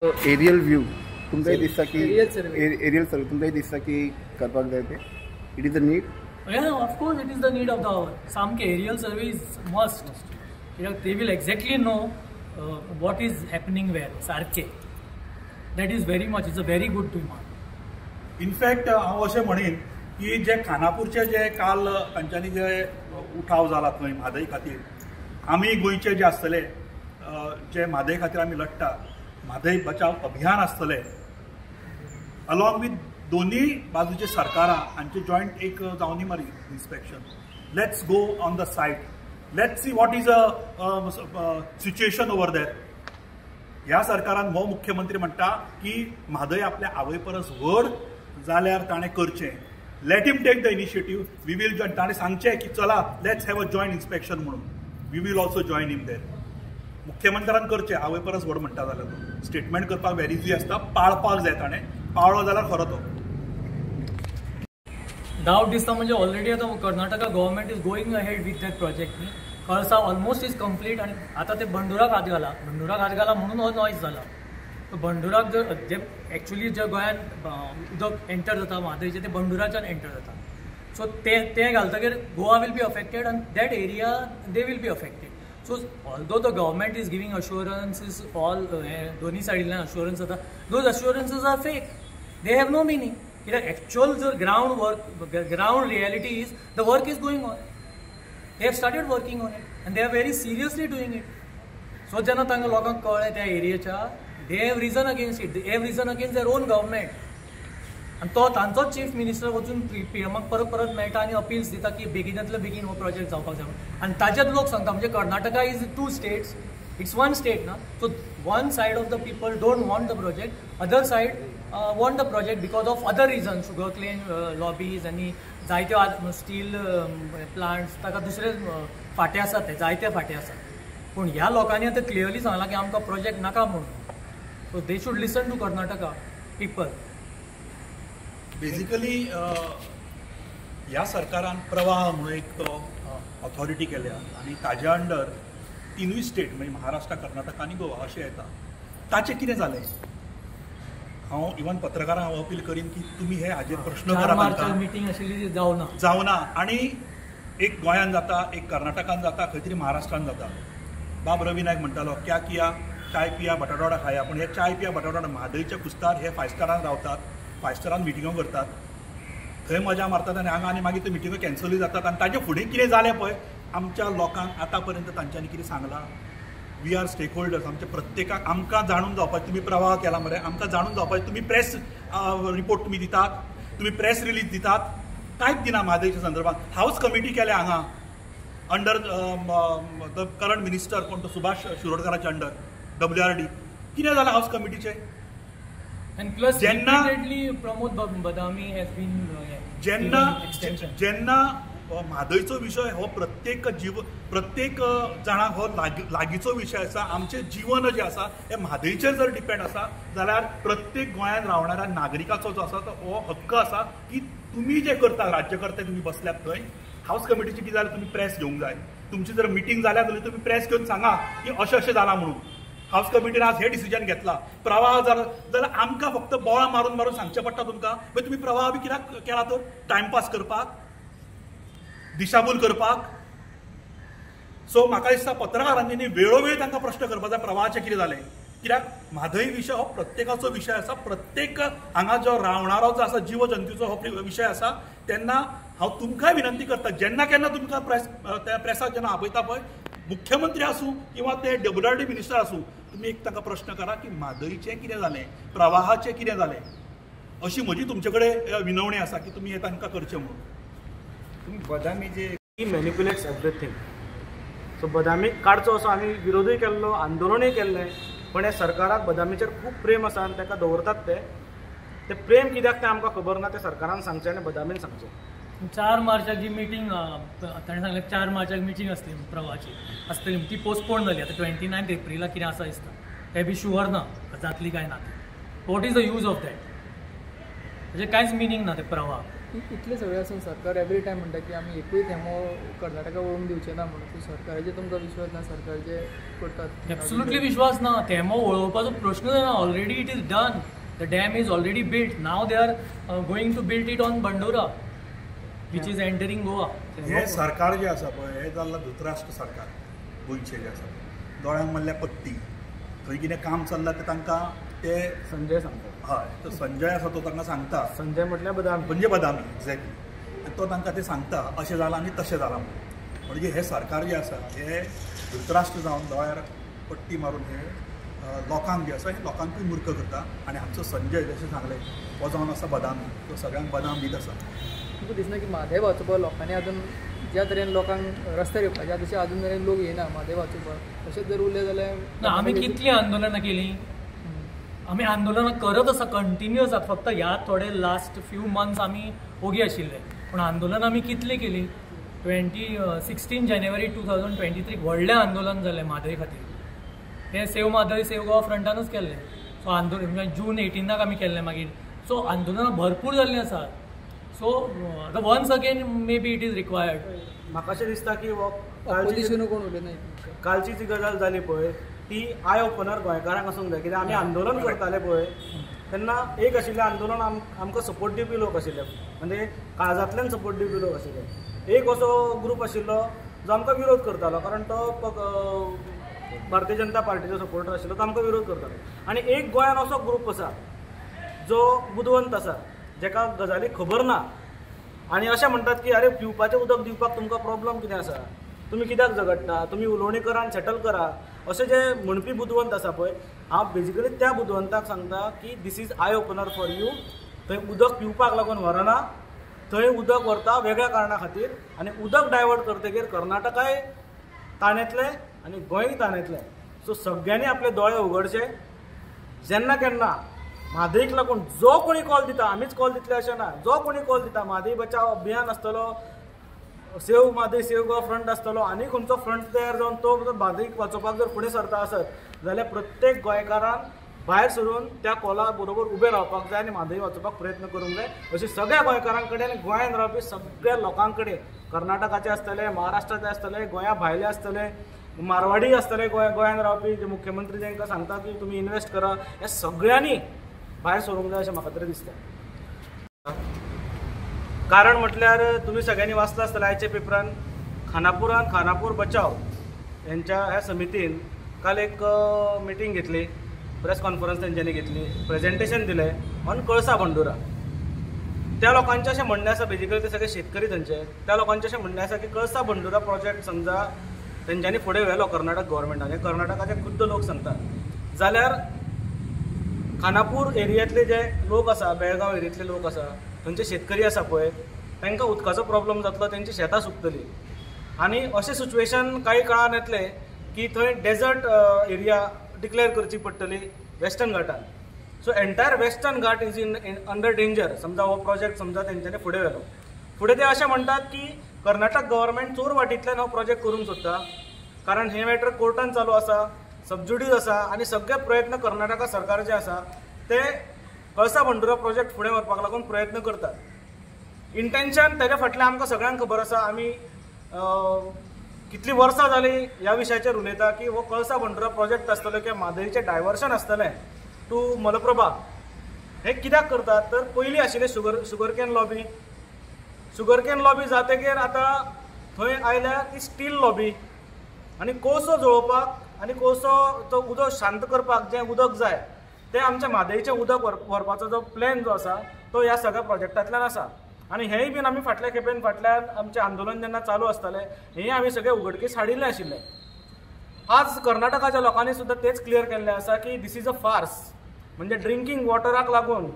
Aerial view तुमकांय दिसता की aerial survey तुमकांय दिसता की करपाक जाय ते it is the need. Yeah, of course it is the need of the hour. Some aerial survey is must. They will exactly know what is happening where. सारखे. That is very much. It's a very good demand. In fact, हांव अशें म्हणीन की जे खानापूरचे जे काल तांच्यांनी जे उठाव जाला थंय म्हादय खातीर आमी गोंयचे जे आसतले जे म्हादय खातीर आमी लढटा म्हादय बचाव अभियान आसतले अलॉंग विथ दोन्ही बाजूचे सरकारां हांचे जॉयंट एक जावनी मारी inspection. Let's go on the site let's see what is a situation over there. ह्या सरकारान हो मुख्यमंत्री म्हणटा की म्हादय आपल्या आवय परस व्हड जाल्यार ताणें करचें. Let him take the initiative. We will join. ताणें सांगचें की चला let's have a joint inspection म्हणून. We will also join him there. मुख्यमंत्र्यान करचें. आवय परस व्हड म्हणटा जाल्यार तो स्टेटमेंट करपाक व्हेरी इजी आसता. पाळपाक जाय ताणें. पाळलो जाल्यार खरो तो. डाउट दिसता म्हणजे ऑलरेडी आता Karnataka government is going ahead with that project न्ही. कळसा ऑलमोस्ट इज कंप्लीट आणि आता ते बंडुराक हात घाला म्हणून हो नॉयज जाला. बंडुराक जे एक्चुअली जे गोंयांत उदक एंटर जाता म्हादयचे ते बंडुराच्यान एंटर जाता. सो ते घालतकीर Goa will be affected and that area they will be affected. So although the government is giving assurances all दोन्ही सायडींतल्यान अश्युरन्स जाता. Those assurances are fake. They have no meaning. कित्याक एक्चुअल जर ground reality is the work is going on. They have started working on it and they are very seriously doing it. So जेन्ना तांकां लोकांक कळ्ळें त्या एरियेच्या they have reason against it. They have reason against their own government. आनी तो तांचोच chief minister वचून पीएमाक परत मेळटा आनी अपिल्स दिता की बेगिनांतल्या बेगीन हो प्रोजेक्ट जावपाक जाय. आनी ताजेच लोक सांगता म्हणजे Karnataka is 2 states. It's 1 state ना. So one side of the people don't want the project, other side want the project because of other reasons, sugarcane lobbies आणि जायते स्टील प्लांट्स ताका दुसरे फाटे आसात. ते जायते फाटे आसात. पूण ह्या लोकांनी आतां क्लियरली सांगलां की आमकां प्रोजेक्ट नाका म्हणून. So they should listen to Karnataka people. Basically ह्या सरकारान प्रवाह म्हणून एक ऑथॉरिटी केल्या आनी ताज्या अंडर 3 स्टेट म्हणजे महाराष्ट्र कर्नाटका आनी गोवा अशें येता. ताचें कितें जालें. हांव इवन पत्रकारांक हांव अपील करीन की तुमी हे हाजेर प्रश्न करा. मिटींग आशिल्ली जावना आनी एक गोंयान जाता एक कर्नाटकान जाता खंय तरी महाराष्ट्रान जाता. बाब रवी नायक म्हणटालो क्या किया चाय पिया बटाटवडा खाया. पूण हे चाय पिया बटाटवडा म्हादयचे कुस्तार हे 5 स्टारान रावतात. 5 स्टारान मिटिंगो करतात. थंय मजा मारतात आनी हांगा आनी मागीर त्यो मिटिंगो कॅन्सलूय जातात. आनी ताजे फुडें कितें जालें पळय आमच्या लोकांक आतां पर्यंत तांच्यांनी कितें सांगलां. We are stakeholders. आमच्या प्रत्येकाक आमकां जाणून जावपाचें. तुमी प्रवाह केला मरे. आमकां जाणून जावपाचें. तुमी प्रेस रिपोर्ट तुमी दितात. तुमी प्रेस रिलीज दितात. कांयच दिना म्हादयच्या संदर्भात. हाऊस कमिटी केल्या हांगा अंडर द करंट मिनिस्टर कोण तो सुभाष शिरोडकराच्या अंडर WRD. कितें जालें house कमिटीचें. And plus definitely Pramod Badami has been जेन्ना म्हादयचो विशय हो प्रत्येक जाणांक हो लागींचो विशय आसा. आमचें जीवन जें आसा हें म्हादयचेर जर डिपेंड आसा जाल्यार प्रत्येक गोंयांत रावणाऱ्या नागरिकाचो जो आसा तो हो हक्क आसा की तुमी जें करता राज्यकर्ते तुमी बसल्यात थंय हाऊस कमिटीचें कितें जालें तुमी प्रेस घेवंक जाय. तुमची जर मिटींग जाल्या जाल्यार तुमी प्रेस घेवन सांगा की अशें जालां म्हणून. हाऊस कमिटीन आज हे डिसिजन घेतला. प्रवाह जाल्यार आमकां फक्त बोळां मारून सांगचें पडटा तुमकां. मागीर तुमी प्रवाह बी कित्याक केला तर टायमपास करपाक दिशाभूल करपाक. सो म्हाका दिसता पत्रकारांनी वेळोवेळ तांकां प्रश्न करपाक जाय प्रवाहाचें कितें जालें. कित्याक म्हादय विशय हो प्रत्येकाचो विशय आसा. प्रत्येक हांगा जो रावणारो जो आसा जीव जंतूचो हो विशय आसा. तेन्ना हांव तुमकांय विनंती करता जेन्ना केन्ना तुमकां प्रेसाक जेन्ना आपयता पळय मुख्यमंत्री आसूं किंवा ते WRD मिनिस्टर आसूं तुमी एक ताका प्रश्न करा की म्हादयचें कितें जालें प्रवाहाचें कितें जालें. अशी म्हजी तुमचे कडेन विनवणी आसा की तुमी हें तांकां करचें म्हणून. बदामी जे मॅन्युप्युलेट्स एवरीथींग. सो बदामीक काडचो असो आमी विरोधूय केल्लो आंदोलनूय केल्लें. पण हे सरकाराक बदामीचेर खूब प्रेम आसा आनी ताका दवरतात ते प्रेम कित्याक तें आमकां खबर ना. तें सरकारान सांगचें आनी बदामीन सांगचें. 4 मार्चाक जी मिटींग ताणें सांगलें 4 मार्चाक मिटींग आसतली ती पोस्टपोन जाली. आतां 29 एप्रिलाक कितें आसा दिसता. तें बी शुअर ना जातली काय ना. What is the use of that. म्हणजे कांयच मिनींग ना ते प्रवाह. इतले सगळे आसून सरकार एवरी टायम म्हणटा की आमी एकूय थेंबो कर्नाटका वळूंक दिवचे ना म्हणून. सो सरकाराचेर तुमकां विश्वास ना? सरकार जे करतात एब्सोल्युटली विश्वास ना. थेंबो वळोवपाचो प्रश्नच ना. Already it is done. The dam is already built. Now they are going to build it on Bandora which is entering Goa. हे सरकार जे आसा पळय हे जाल्ला धृतराष्ट्र सरकार गोंयचे जे आसा दोळ्यांक मारल्या पट्टी. थंय कितें काम चल्लां तें तांकां ते संजय सांगता. हय तो संजय आसा तो तांकां सांगता. संजय म्हटल्यार बदामी. म्हणजे बदामी एक्झॅक्टली. तो तांकां ते सांगता अशें जालां आनी तशें जालां म्हणून. म्हणजे हे सरकार जे आसा हे धृतराष्ट्र जावन दोळ्यार पट्टी मारून हे लोकांक जे आसा हे लोकांकूय मूर्ख करता. आनी आमचो संजय जशें सांगलें हो जावन आसा बदामी. तो सगळ्यांक बदाम बीत आसा. तुमकां दिसना की म्हादेव वाचोवपाक लोकांनी अजून ज्या तरेन लोकांक रस्त्यार येवपाचे तशें अजून मेरेन लोक येना म्हादेव वाचोवपाक? तशेंच जर उरलें जाल्यार आमी कितलीं आंदोलनां केलीं? आमी आंदोलनां करत आसा कंटिन्युअस आसा. फक्त ह्या थोडे लास्ट फ्यू मंथ्स आमी ओगी आशिल्ले पूण आंदोलन आमी कितली केली. 16 जानेवारी 2023 व्हडलें आंदोलन जालें म्हादय खातीर. तें सेव म्हादय सेव गोवा फ्रंटानूच केल्लें. सो आंदोलन म्हणजे जून 18 आमी केल्लें मागीर. सो आंदोलनां भरपूर जाल्लीं आसा. So once again maybe it is required. म्हाका अशें दिसता की ऑपोजिशन कोण उलयना कालची जी गजाल जाली पळय ती आय ओपनर गोंयकारांक आसूंक जाय. कित्याक आमी आंदोलन करताले पळय तेन्ना एक आशिल्लें आंदोलन आमकां सपोर्ट दिवपी लोक आशिल्ले. म्हणजे काळजांतल्यान सपोर्ट दिवपी लोक आशिल्ले. एक असो ग्रूप आशिल्लो जो आमकां विरोध करतालो कारण तो भारतीय जनता पार्टीचो सपोर्टर आशिल्लो तो आमकां विरोध करतालो. आनी एक गोंयान असो ग्रूप आसा जो बुदवंत आसा जेका गजाली खबर ना आनी अशें म्हणटात की अरे पिवपाचें उदक दिवपाक तुमकां प्रॉब्लम कितें आसा, तुमी कित्याक झगडटा, तुमी उलोवणी करा आनी सेटल करा अशें जे म्हणपी बुदवंत आसा पळय हांव बेजिकली त्या बुदवंताक सांगता की this is eye opener for you. थंय उदक पिवपाक लागून व्हरना, थंय उदक व्हरता वेगळ्या कारणां खातीर आनी उदक डायवर्ट करतकीर कर्नाटकाय ताणेतले आनी गोंयय ताणेतलें. सो सगळ्यांनी आपले दोळे उगडचे. जेन्ना केन्ना म्हादईक लागून जो कोणी कॉल दिता, आमीच कॉल दितले अशें ना, जो कोणी कॉल दिता, म्हादई बचाव अभियान आसतलो, save Mhadei save Goa front आसतलो, आनी खंयचो फ्रंट तयार जावन तो म्हादईक वाचोवपाक जर फुडें सरता आसत जाल्यार प्रत्येक गोंयकारान भायर सरून त्या कॉला बरोबर उबें रावपाक जाय आनी म्हादई वाचोवपाक प्रयत्न करूंक जाय. अशें सगळ्या गोंयकारां कडेन आनी गोंयांत रावपी सगळ्या लोकां कडेन कर्नाटकाचे आसतले, महाराष्ट्राचे आसतले, गोंया भायले आसतले, मारवाडी आसतले, गोंयांत रावपी जे मुख्यमंत्री जेंकां सांगता की तुमी इन्वेस्ट करा, ह्या सगळ्यांनी भायर सरूंक जाय अशें म्हाका तरी दिसता. कारण म्हटल्यार तुमी सगळ्यांनी वाचला आसतलें आयच्या पेपरान खानापूर बचाव यांच्या ह्या समितीन काल एक मिटींग घेतली, प्रेस कॉन्फरन्स तेंच्यांनी घेतली, प्रेजेंटेशन दिलें ऑन कळसा बंडोरा. त्या लोकांचें अशें म्हणणें आसा, बेजिकली ते सगळे शेतकरी थंयचे, त्या लोकांचें अशें म्हणणें आसा की कळसा बंडोरा प्रोजेक्ट समजा तेंच्यांनी फुडें व्हेलो कर्नाटक गव्हर्मेंटान, कर्नाटकाचे खुद्द लोक सांगतात, जाल्यार खानापूर एरियांतले जे लोक आसा, बेळगांव एरियांतले लोक आसा, थंयचे शेतकरी आसा पळय तांकां उदकाचो प्रॉब्लम जातलो, तेंची शेतां सुकतली. आनी अशें सिच्युएशन कांय काळान येतलें की थंय डेजर्ट एरिया डिक्लेअर करची पडटली वेस्टर्न घाटान. So entire Western Ghat is in under danger. समजा हो प्रोजेक्ट समजा तेंच्यांनी फुडें व्हेलो, फुडें ते अशें म्हणटात की कर्नाटक गव्हर्मेंट चोर वाटींतल्यान हो प्रोजेक्ट करूंक सोदता, कारण हे मॅटर कोर्टान चालू आसा, सबज्युडीज आसा आनी सगळे प्रयत्न कर्नाटका सरकार जे आसा ते कळसा बंडोरा प्रोजेक्ट फुडें व्हरपाक लागून प्रयत्न करतात. इंटेन्शन तेज्या फाटल्यान आमकां सगळ्यांक खबर आसा. आमी कितलीं वर्सां जालीं ह्या विशयाचेर उलयता की हो कळसा बंडोरा प्रोजेक्ट आसतलो किंवा म्हादईचें डायवर्शन आसतलें टू मलप्रभा. हे कित्याक करतात तर पयलीं आशिल्लें शुगरकेन लॉबी जातकीर आतां थंय आयल्या ती स्टील लॉबी आनी कोळसो जळोवपाक आनी कोळसो तो उदक शांत करपाक जें उदक जाय तें आमच्या म्हादईचें उदक व्हरपाचो जो प्लॅन जो आसा तो ह्या सगळ्या प्रोजेक्टांतल्यान आसा. आनी हेंय बीन आमी फाटल्या खेपेन फाटल्यान आमचें आंदोलन जेन्ना चालू आसतालें हेंय आमी सगळे उगडकीस हाडिल्लें आशिल्लें. आज कर्नाटकाच्या लोकांनी सुद्दां तेच क्लियर केल्लें आसा की दीस इज अ फार्स. म्हणजे ड्रिंकींग वॉटराक लागून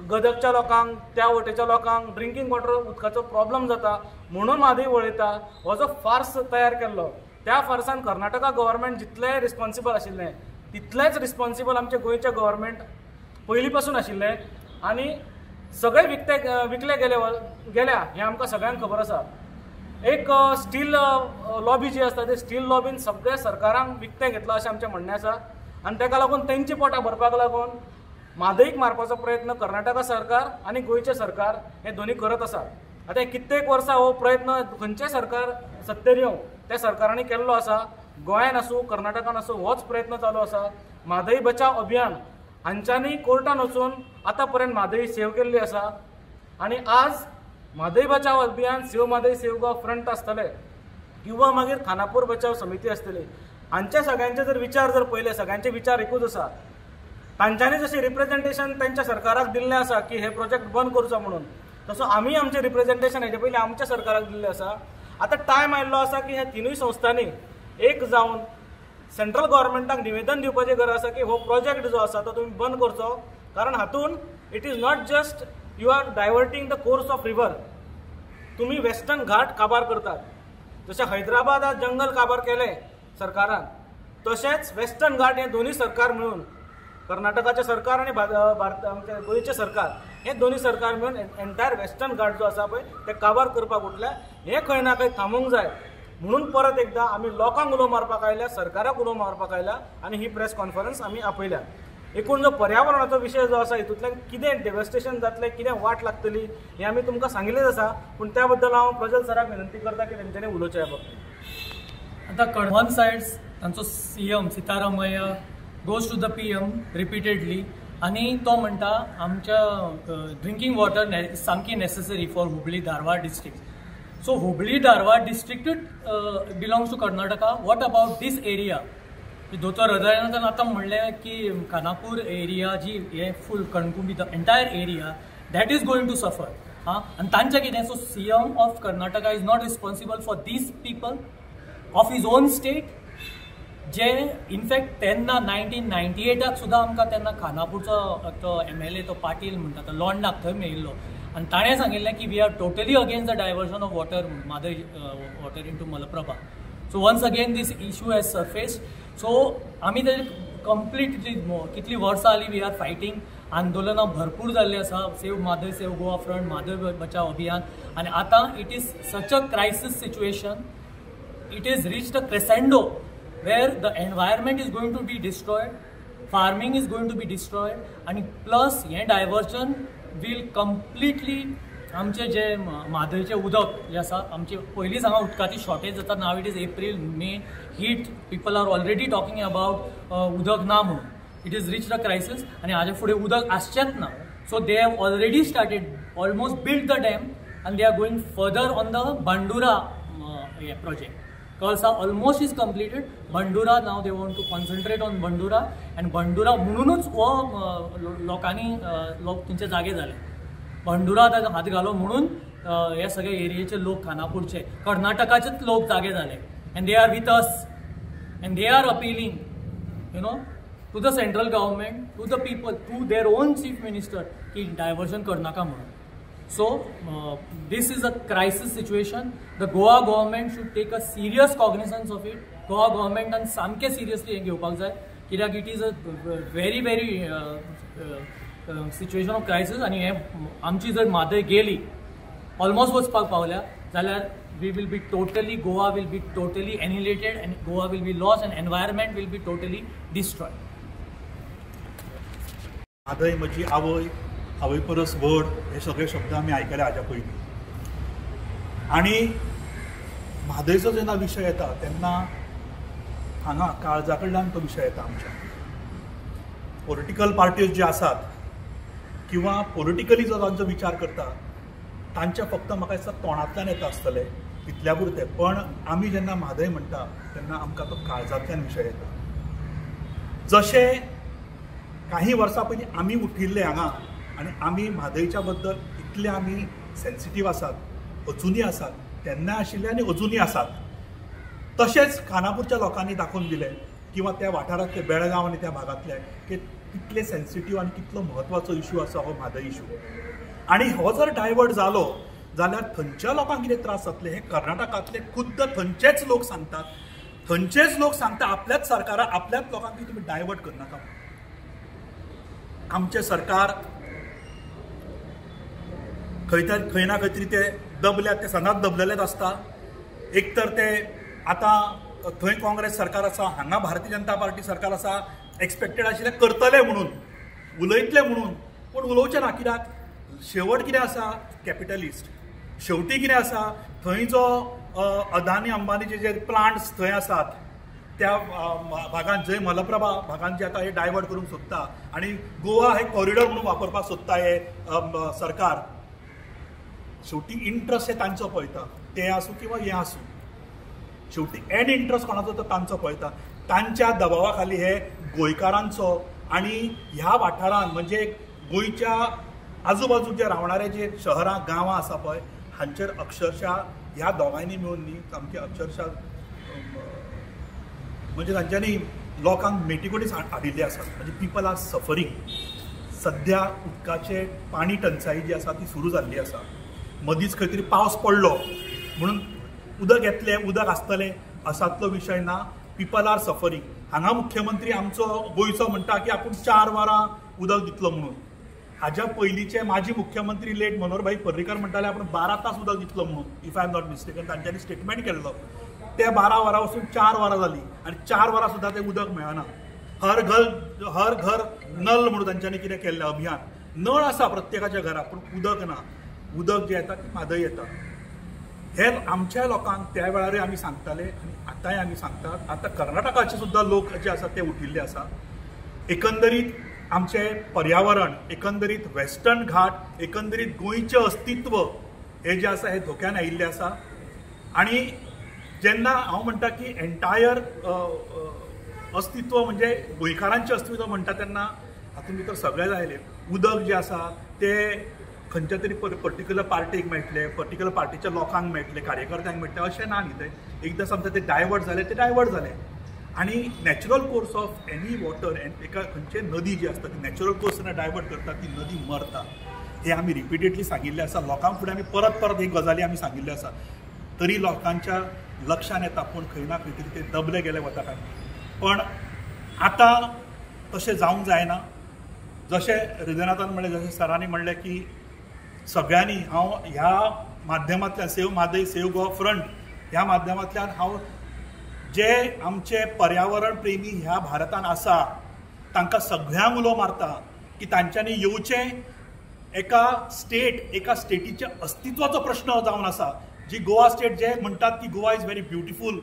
गदगच्या लोकांक, त्या वटेच्या लोकांक ड्रिंकींग वॉटर उदकाचो प्रॉब्लम जाता म्हणून म्हादई वळयता हो जो फार्स तयार केल्लो, त्या फार्सान कर्नाटका गव्हर्मेंट जितलें रिस्पॉन्सिबल आशिल्लें तितलेंच रिस्पॉन्सिबल आमचें गोंयचें गव्हर्मेंट पयलीं पासून आशिल्लें. आनी सगळे विकले गेल्या हें आमकां सगळ्यांक खबर आसा. एक स्टील लॉबी जी आसता ते स्टील लॉबीन सगळे सरकारांक विकतें घेतलां अशें आमचें म्हणणें आसा. आनी ताका लागून तेंची पोटां भरपाक लागून म्हादईक मारपाचो प्रयत्न कर्नाटका सरकार आणि गोयचे सरकार हे दोन्ही करत आसात. आता हे कित्येक वर्सां हो प्रयत्न खंयचें सरकार सत्तेर येवं त्या सरकारांनी केल्लो आसा. गोंयान आसूं कर्नाटकान आसूं होच प्रयत्न चालू आसा. म्हादई बचाव अभियान हांच्यांनी कोर्टान वचून आतां पर्यंत म्हादई सेव केल्ली आसा. आनी आज म्हादई बचाव अभियान save Mhadei save Goa front आसतले किंवा मागीर खानापूर बचाव समिती आसतली, हांचे सगळ्यांचे जर विचार जर पळयले सगळ्यांचे विचार एकूच आसा. तांच्यांनी जशें रिप्रेझेंटेशन तांच्या सरकाराक दिल्लें आसा की हे प्रोजेक्ट बंद करचो म्हणून, तसो आमी आमचें रिप्रेझेंटेशन हेजे पयलीं आमच्या सरकाराक दिल्लें आसा. आतां टायम आयिल्लो आसा की ह्या तिनूय संस्थांनी एक जावन सेंट्रल गव्हर्मेंटाक निवेदन दिवपाची गरज आसा की हो प्रोजेक्ट जो आसा तो तुमी बंद करचो. कारण हातून it is not just you are diverting the course of river, तुम्ही वेस्टर्न घाट काबार करतात. जशें हैदराबादात जंगल काबार केले सरकारान, तशेंच वेस्टर्न घाट हे दोन्ही सरकार मिळून कर्नाटकाचे सरकार आणि आमचे गोंयचे सरकार हे दोन्ही सरकार मिळून एंटायर वेस्टर्न घाट जो आसा पळय ते काबार करपाक उठल्या. हे खंय ना खंय थांबूंक जाय म्हणून परत एकदा आमी लोकांक उलो मारपाक आयल्या, सरकाराक उलो मारपाक आयल्या आणि ही प्रेस कॉन्फरन्स आमी आपयल्या. एकूण जो पर्यावरणाचो विशय जो आसा हितूंतल्यान कितें डेव्हस्टेशन जातलें, कितें वाट लागतली हें आमी तुमकां सांगिल्लेच आसा. पूण त्या बद्दल हांव प्रज्वल सराक विनंती करता की तेंच्यांनी उलोवचें ह्या बाबतींत. आता वन सायड्स तांचो CM Siddaramaiah goes to the PM repeatedly आणि तो म्हणटा आमच्या ड्रिंकींग वॉटर सामकी necessary for Hubli Dharwad district. So Hubli Dharwad district belongs to Karnataka. What about this area? दोतोर हृदयानंदन आतां म्हणलें की खानापूर एरिया जी हे full Kankumbi the entire area that is going to suffer. आनी तांचें कितें? So CM of Karnataka is not responsible for this people of his on state, जे इनफॅक्ट तेन्ना 1998 सुद्दां आमकां तेन्ना खानापूरचो तो MLA तो पाटील म्हणटा तो लोंडाक थंय मेळिल्लो आनी ताणें सांगिल्लें की we are totally against the diversion of water Mhadei water into Malaprabha. So once again this issue has surfaced. So आमी तेजे कंप्लीटली कितलीं वर्सां जालीं वी आर फायटींग. आंदोलनां भरपूर जाल्लीं आसा. Save Mhadei save Goa front, Mhadei बचाव अभियान. आनी आतां it is such a crisis situation. It is reached a crescendo where the environment is going to be destroyed, farming is going to be destroyed, and plus हे diversion will completely आमचे जे म्हादयचे उदक जे आसा आमचे पयलींच हांगा उदकाची शॉर्टेज जाता. Now it is April May heat, people are already talking about उदक ना म्हणून. It is reach the crisis आनी हाजे फुडें उदक आसचेंच ना. So they have already started almost build the dam आनी they are going further on the Bandura project. Kalsa almost is completed. Bandura now they want to concentrate on Bandura and Bandura म्हणूनच हो लोकांनी लोक तुमचे जागे झाले. बंडुरा हात घालो म्हणून हे सगळे एरियेचे लोक खानापूरचे कर्नाटकाचेच लोक जागे झाले and they are with us and they are appealing to the central government, to the people, to their own chief minister की diversion करनाका म्हणून. So this is a crisis situation. The Goa government should take a serious cognizance of it. Goa government and samke seriously घेवपाक जाय कित्याक it is a very situation of crisis. आणि हे आमची जर म्हादय गेली ऑलमोस्ट वचपाक पावल्या जाल्यार Goa will be totally annihilated and Goa will be lost and environment will be totally destroyed. Mhadei म्हजी आवय परस व्हड हे सगळे शब्द आमी आयकले हाज्या पयलीं. आनी म्हादयचो जेन्ना विशय येता तेन्ना हांगा काळजा कडल्यान तो विशय येता. आमच्या पॉलिटिकल पार्टीज जे आसात किंवा पॉलिटिकली जो तांचो विचार करता तांचे फक्त म्हाका दिसता तोंडांतल्यान येता आसतले इतल्या पुरते. पण आमी जेन्ना म्हादय म्हणटा तेन्ना आमकां तो काळजांतल्यान विशय येता. जशें काही वर्सां पयलीं आमी उठिल्ले हांगा आनी आमी म्हादयच्या बद्दल इतले आमी सेन्सिटीव आसात, अजुनी आसात, तेन्ना आशिल्ले आनी अजुनी आसात. तशेंच खानापूरच्या लोकांनी दाखोवन दिलें किंवा त्या वाठारांतले बेळगांव आनी त्या भागांतले की कितले सेन्सिटीव आनी कितलो म्हत्वाचो इशू आसा हो म्हादय इशू. आनी हो जर डायवर्ट जालो जाल्यार थंयच्या लोकांक कितें त्रास जातले हे कर्नाटकांतले खुद्द थंयचेच लोक सांगतात. थंयचेच लोक सांगता आपल्याच सरकाराक आपल्याच लोकांक की तुमी डायवर्ट करनाका. आमचे सरकार खंय ना खंय तरी ते दबल्यात, ते सदांच दबलेलेच आसता. एक तर ते आतां थंय काँग्रेस सरकार आसा, हांगा भारतीय जनता पार्टी सरकार आसा, एक्सपेक्टेड आशिल्लें करतले म्हणून. उलयतले म्हणून, पण उलोवचें ना. कित्याक शेवट कितें आसा, कॅपिटलिस्ट. शेवटी कितें आसा, थंय जो अदानी अंबानीचे जे प्लांट्स थंय आसात त्या भागांत, जंय मलप्रभा भागांत जे आतां हे डायवर्ट करूंक सोदता आनी गोवा हे कॉरिडॉर म्हणून वापरपाक सोदता हे सरकार, शेवटी इंट्रस्ट हे तांचो पळयता. ते आसूं किंवा हे आसूं, शेवटी एंड इंट्रस्ट कोणाचो तो तांचो पळयता. तांच्या दबावा खाली हे गोंयकारांचो आनी ह्या वाठारांत म्हणजे गोंयच्या आजूबाजूक जे रावणारे जे शहरां गांवां आसा पळय, हांचेर अक्षरशः ह्या दोगांयनी मेळून न्ही सामके अक्षरशः म्हणजे तांच्यांनी लोकांक मेटीकोटीच हाडिल्ली आसा. म्हणजे पीपल आर सफरींग. सध्या उदकाचे पाणी टंचाई जी आसा ती सुरू जाल्ली आसा. मदींच खंय तरी पावस पडलो म्हणून उदक येतलें, उदक आसतलें असातलो विशय ना. People are suffering. हांगा मुख्यमंत्री आमचो गोंयचो म्हणटा की आपूण 4 वरां उदक दितलो म्हणून. हाज्या पयलींचे माजी मुख्यमंत्री लेट मनोहरभाई पर्रीकर म्हणटाले आपूण 12 तास उदक दितलो म्हणून, if I am not mistaken. तांच्यांनी स्टेटमेंट केल्लो. ते 12 वरां वचून 4 वरां जालीं आनी 4 वरां सुद्दां तें उदक मेळना. हर घर नल म्हणून तांच्यांनी कितें केल्लें अभियान. नळ आसा प्रत्येकाच्या घरात, पूण उदक ना. उदक जें येता ती म्हादय येता. हे आमच्या लोकांक त्या वेळारूय आमी सांगताले आनी आतांय आमी सांगतात. आतां कर्नाटकाचे सुद्दां लोक जे आसा ते उठिल्ले आसा. एकंदरीत आमचे पर्यावरण, एकंदरीत वेस्टर्न घाट, एकंदरीत गोंयचें अस्तित्व हे जे आसा हे धोक्यान आयिल्लें आसा. आनी जेन्ना हांव म्हणटा की एंटायर अस्तित्व म्हणजे गोंयकारांचें अस्तित्व म्हणटा तेन्ना हातूंत भितर सगळें जायलें. उदक जें आसा तें खंयच्या तरी पर्टिक्युलर पार्टीक मेळटलें, पर्टिक्युलर पार्टीच्या लोकांक मेळटलें, कार्यकर्त्यांक मेळटलें अशें ना न्ही. तें एकदां समजा तें डायवर्ट जालें. आनी natural course of any water एका खंयचे नदी जी आसता ती नॅचरल कोर्सानं डायवर्ट करता ती नदी मरता. हे आमी रिपिटेडली सांगिल्लें आसा. लोकांक फुडें आमी परत ही गजाली आमी सांगिल्ल्यो आसा. तरी लोकांच्या लक्षांत येता पूण खंय ना खंय तरी ते दबले गेले वता काय. पण आतां तशें जावंक जायना. जशें हृदयनाथान म्हणलें, जशें सरांनी म्हणलें की सगळ्यांनी हांव ह्या माध्यमांतल्यान save Mhadei save Goa front ह्या माध्यमांतल्यान हांव जे आमचे पर्यावरण प्रेमी ह्या भारतान आसा तांकां सगळ्यांक उलो मारता की तांच्यांनी येवचें. एका स्टेटीच्या अस्तित्वाचो प्रश्न जावन आसा. जी गोवा स्टेट जे म्हणटात की गोवा इज व्हेरी ब्युटिफूल.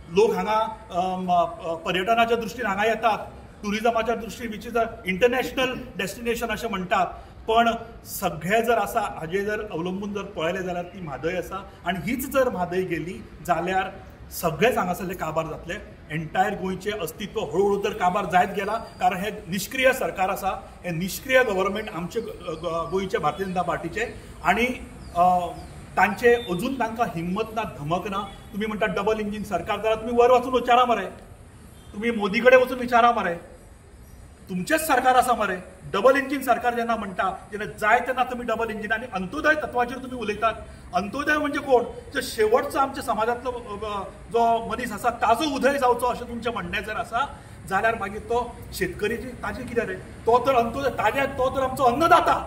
लोक हांगा पर्यटनाच्या दृश्टीन हांगा येतात, टुरिजमाच्या दृश्टीन which is a international destination अशें म्हणटात. पण सगळें जर आसा हाजेर जर अवलंबून जर पळयलें जाल्यार ती म्हादय आसा. आनी हीच जर म्हादय गेली जाल्यार सगळेच हांगासरले काबार जातले. एंटायर गोंयचें अस्तित्व हळूहळू तर काबार जायत गेला. कारण हे निष्क्रिय सरकार आसा, हे निष्क्रिय गव्हर्मेंट आमचे गोंयचे भारतीय जनता पार्टीचे. आनी तांचे अजून तांकां हिम्मत ना, धमक ना. तुम्ही म्हणटा डबल इंजीन सरकार, जाल्यार तुम्ही वर वचून विचारा मरे. तुम्ही मोदी कडेन वचून विचारा मरे. तुमचेच सरकार आसा मरे. डबल इंजीन सरकार जेन्ना म्हणटा जेन्ना जाय तेन्ना तुम्ही डबल इंजीन आनी अंत्योदय तत्वाचेर तुम्ही उलयतात. अंत्योदय म्हणजे कोण? जो शेवटचो आमच्या समाजातलो जो मनीस आसा ताजो उदय जावचो अशें तुमचें म्हणणें जर आसा जाल्यार मागीर तो शेतकरी ताजें कितें रे? तो तर अंत्योदय तो तर आमचो अन्नदाता.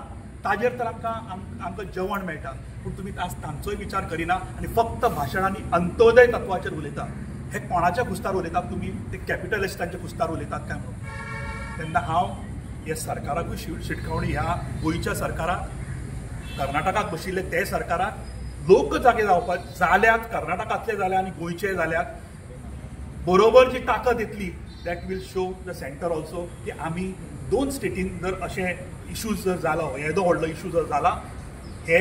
ताजेर तर आमकां जेवण मेळटा. पूण तुमी आज तांचोय विचार करिना आनी फक्त भाशणांनी अंत्योदय तत्वाचेर उलयता. हे कोणाच्या कुस्तार उलयतात तुमी? ते कॅपिटलिस्टांच्या कुस्तार उलयतात काय म्हणून? तेन्ना हांव ह्या सरकाराकूय शिटकावणी, ह्या गोंयच्या सरकाराक, कर्नाटकाक बशिल्ले ते सरकाराक लोक जागे जावपाक जाल्यात, कर्नाटकांतले जाल्यात आनी गोंयचे जाल्यात. बरोबर जी ताकद येतली that will show the centre also की आमी 2 स्टेटीन जर अशे इश्यूज जर जालो, येदो व्हडलो इश्यू जर जाला, हे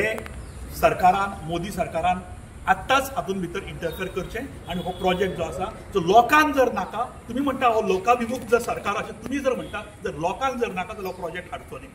सरकारान, मोदी सरकारान आत्ताच हातून भितर इंटरफियर करचें आनी हो प्रोजेक्ट जो आसा जो लोकांक जर नाका, तुमी म्हणटा हो लोकाभिमुख जर सरकार अशें तुमी जर म्हणटा, जर लोकांक जर नाका जाल्यार हो प्रोजेक्ट हाडचो न्ही.